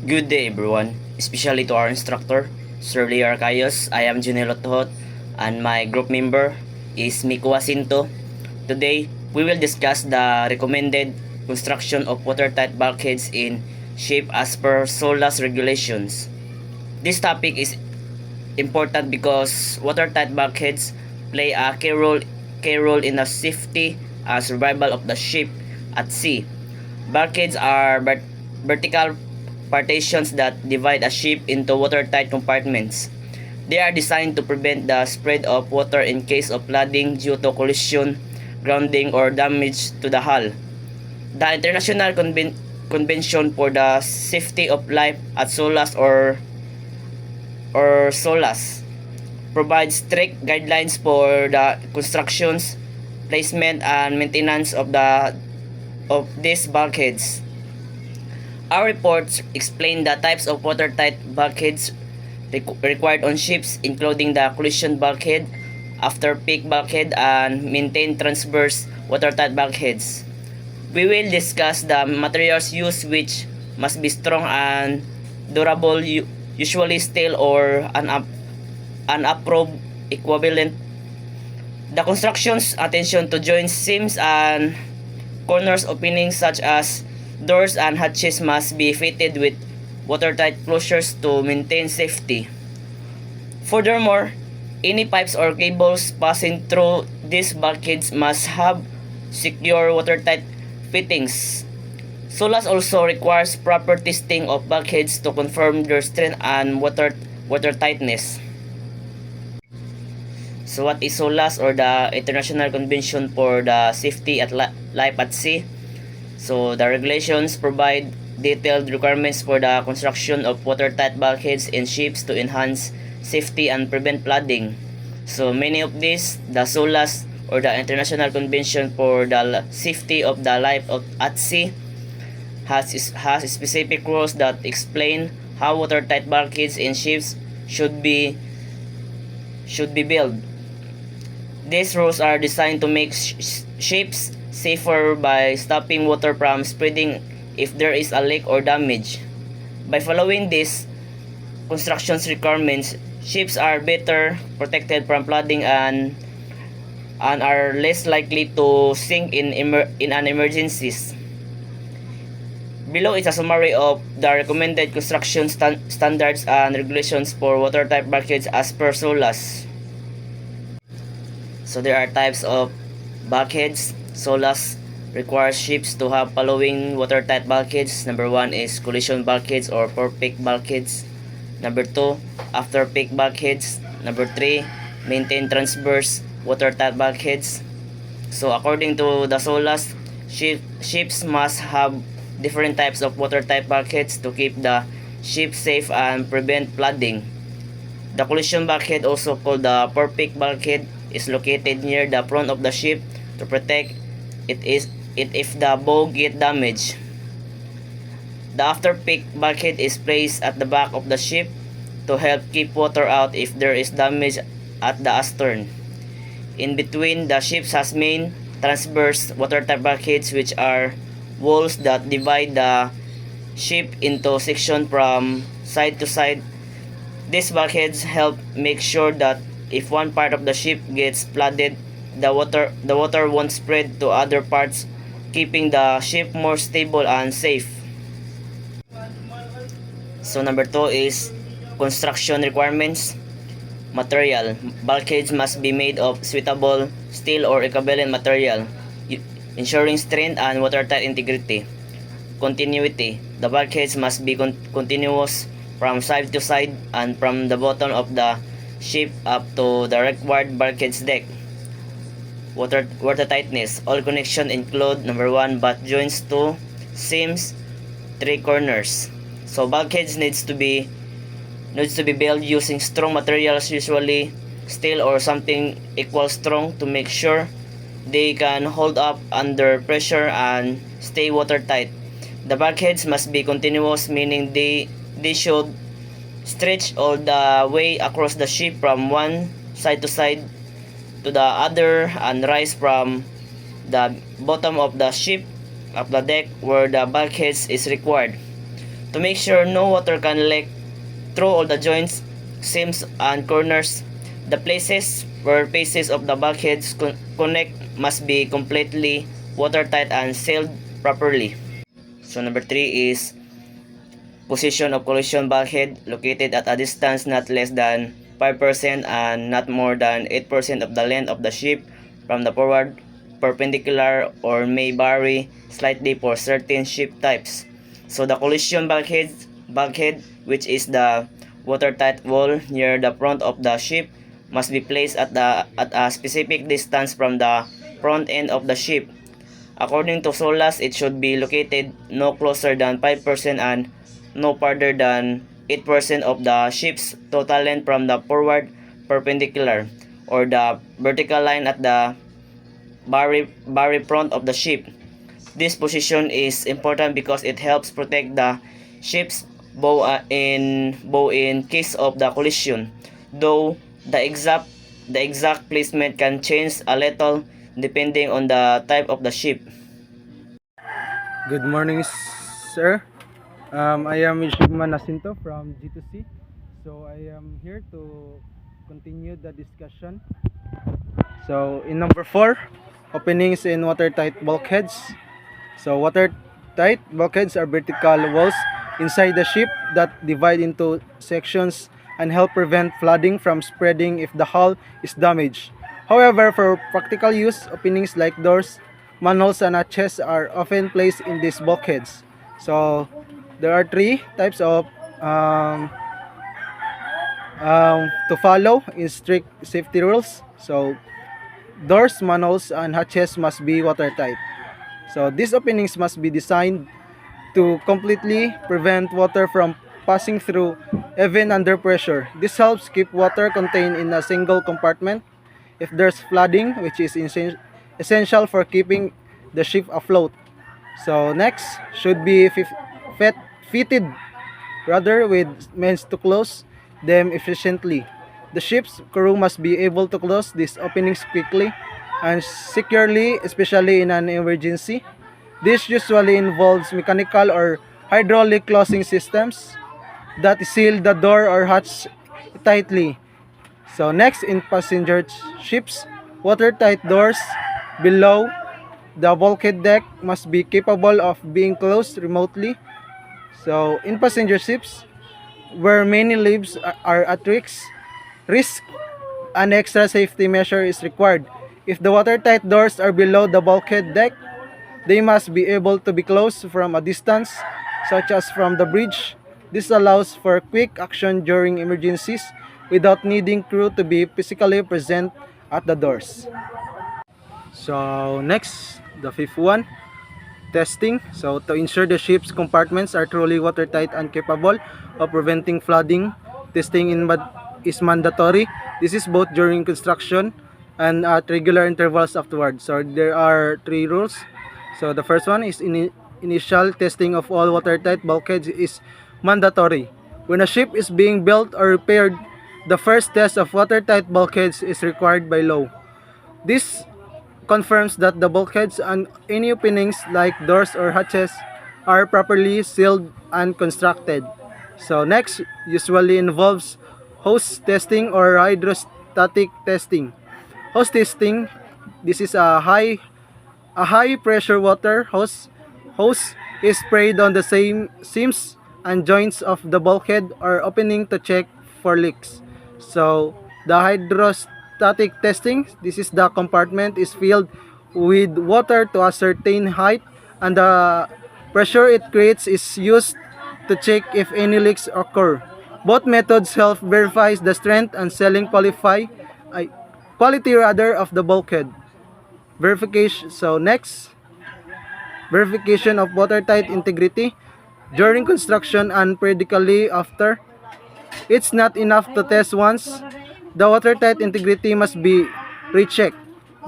Good day everyone, especially to our instructor, Sir Leo Arcayos. I am Junelo Tohot and my group member is Miko Jacinto. Today, we will discuss the recommended construction of watertight bulkheads in shape as per SOLAS regulations. This topic is important because watertight bulkheads play a key role in the safety and survival of the ship at sea. Bulkheads are vertical partitions that divide a ship into watertight compartments. They are designed to prevent the spread of water in case of flooding due to collision, grounding, or damage to the hull. The International Convention for the Safety of Life at SOLAS or SOLAS provides strict guidelines for the constructions, placement, and maintenance of these bulkheads. Our reports explain the types of watertight bulkheads required on ships, including the collision bulkhead, after-peak bulkhead, and maintained transverse watertight bulkheads. We will discuss the materials used, which must be strong and durable, usually steel or an approved equivalent. The construction's attention to joints, seams, and corners openings such as doors and hatches must be fitted with watertight closures to maintain safety. Furthermore, any pipes or cables passing through these bulkheads must have secure watertight fittings. SOLAS also requires proper testing of bulkheads to confirm their strength and watertightness. So what is SOLAS, or the International Convention for the Safety at Life at Sea? So the regulations provide detailed requirements for the construction of watertight bulkheads in ships to enhance safety and prevent flooding. So many of these, the SOLAS, or the International Convention for the Safety of the Life at Sea, has specific rules that explain how watertight bulkheads in ships should be built. These rules are designed to make ships safer by stopping water from spreading if there is a leak or damage. By following these construction requirements, ships are better protected from flooding and are less likely to sink in an emergencies. Below is a summary of the recommended construction standards and regulations for watertight bulkheads as per SOLAS. So there are types of bulkheads. SOLAS requires ships to have following watertight bulkheads. Number 1 is collision bulkheads or for-peak bulkheads. Number 2, after-peak bulkheads. Number 3, maintain transverse watertight bulkheads. So according to the SOLAS, ships must have different types of watertight bulkheads to keep the ship safe and prevent flooding. The collision bulkhead, also called the for-peak bulkhead, is located near the front of the ship to protect it if the bow get damaged. The after-peak bulkhead is placed at the back of the ship to help keep water out if there is damage at the astern. In between the ships has main transverse watertight bulkheads, which are walls that divide the ship into sections from side to side. These bulkheads help make sure that if one part of the ship gets flooded, the water won't spread to other parts, keeping the ship more stable and safe. So number 2 is construction requirements. Material. Bulkheads must be made of suitable steel or equivalent material, ensuring strength and watertight integrity. Continuity. The bulkheads must be continuous from side to side and from the bottom of the ship up to the required bulkhead's deck. Watertightness. All connections include number 1, butt joints, 2, seams, 3, corners. So bulkheads needs to be built using strong materials, usually steel or something equal strong, to make sure they can hold up under pressure and stay watertight. The bulkheads must be continuous, meaning they should stretch all the way across the ship from one side to side to the other and rise from the bottom of the ship of the deck where the bulkheads is required. To make sure no water can leak through all the joints, seams, and corners, the places where pieces of the bulkheads connect must be completely watertight and sealed properly. So number 3 is position of collision bulkhead located at a distance not less than 5% and not more than 8% of the length of the ship from the forward perpendicular or may vary slightly for certain ship types. So the collision bulkhead which is the watertight wall near the front of the ship must be placed at a specific distance from the front end of the ship. According to SOLAS, it should be located no closer than 5% and no farther than 8% of the ship's total length from the forward perpendicular or the vertical line at the very front of the ship. This position is important because it helps protect the ship's bow in case of the collision, though the exact placement can change a little depending on the type of the ship. Good morning, sir. I am Ishigman Nasinto from G2C. So I am here to continue the discussion. So in number 4, openings in watertight bulkheads. So watertight bulkheads are vertical walls inside the ship that divide into sections and help prevent flooding from spreading if the hull is damaged. However, for practical use, openings like doors, manholes, and hatches are often placed in these bulkheads. So there are 3 types of to follow in strict safety rules. So doors, manholes, and hatches must be watertight. So these openings must be designed to completely prevent water from passing through even under pressure. This helps keep water contained in a single compartment if there's flooding, which is essential for keeping the ship afloat. So next should be fitted rather with means to close them efficiently. The ship's crew must be able to close these openings quickly and securely, especially in an emergency. This usually involves mechanical or hydraulic closing systems that seal the door or hatch tightly. So next, in passenger ships, watertight doors below the bulkhead deck must be capable of being closed remotely. So in passenger ships, where many lives are at risk, an extra safety measure is required. If the watertight doors are below the bulkhead deck, they must be able to be closed from a distance, such as from the bridge. This allows for quick action during emergencies without needing crew to be physically present at the doors. So next, the 5th one, testing. So to ensure the ship's compartments are truly watertight and capable of preventing flooding, testing is mandatory. This is both during construction and at regular intervals afterwards. So there are 3 rules. So the first one is initial testing of all watertight bulkheads is mandatory. When a ship is being built or repaired, the first test of watertight bulkheads is required by law. This confirms that the bulkheads and any openings like doors or hatches are properly sealed and constructed. So next usually involves hose testing or hydrostatic testing. Hose testing, this is a high pressure water hose is sprayed on the same seams and joints of the bulkhead or opening to check for leaks. So the hydrostatic testing, this is the compartment is filled with water to a certain height and the pressure it creates is used to check if any leaks occur. Both methods help verify the strength and quality rather of the bulkhead. Verification. So next, verification of watertight integrity during construction and periodically after. It's not enough to test once. The watertight integrity must be rechecked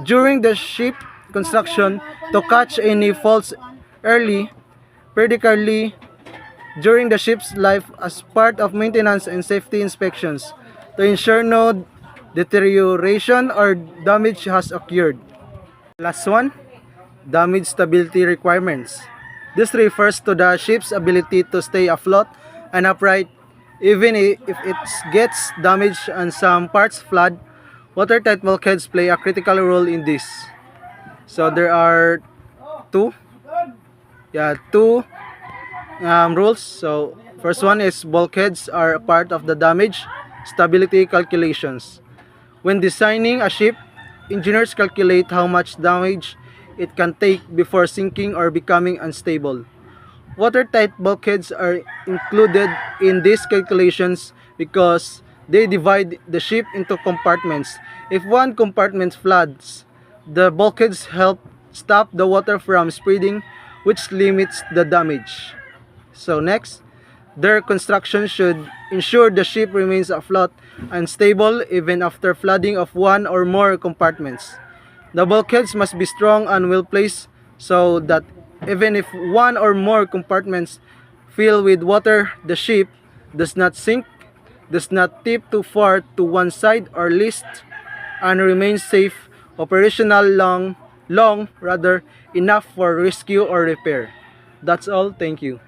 during the ship construction to catch any faults early, periodically during the ship's life as part of maintenance and safety inspections to ensure no deterioration or damage has occurred. Last one, damage stability requirements. This refers to the ship's ability to stay afloat and upright even if it gets damaged and some parts flood. Watertight bulkheads play a critical role in this. So there are two, two rules. So first one is bulkheads are a part of the damage stability calculations. When designing a ship, engineers calculate how much damage it can take before sinking or becoming unstable. Watertight bulkheads are included in these calculations because they divide the ship into compartments. If one compartment floods, the bulkheads help stop the water from spreading, which limits the damage. So next, their construction should ensure the ship remains afloat and stable even after flooding of one or more compartments. The bulkheads must be strong and well placed so that even if one or more compartments fill with water, the ship does not sink, does not tip too far to one side or least, and remains safe, operational long rather enough for rescue or repair. That's all. Thank you.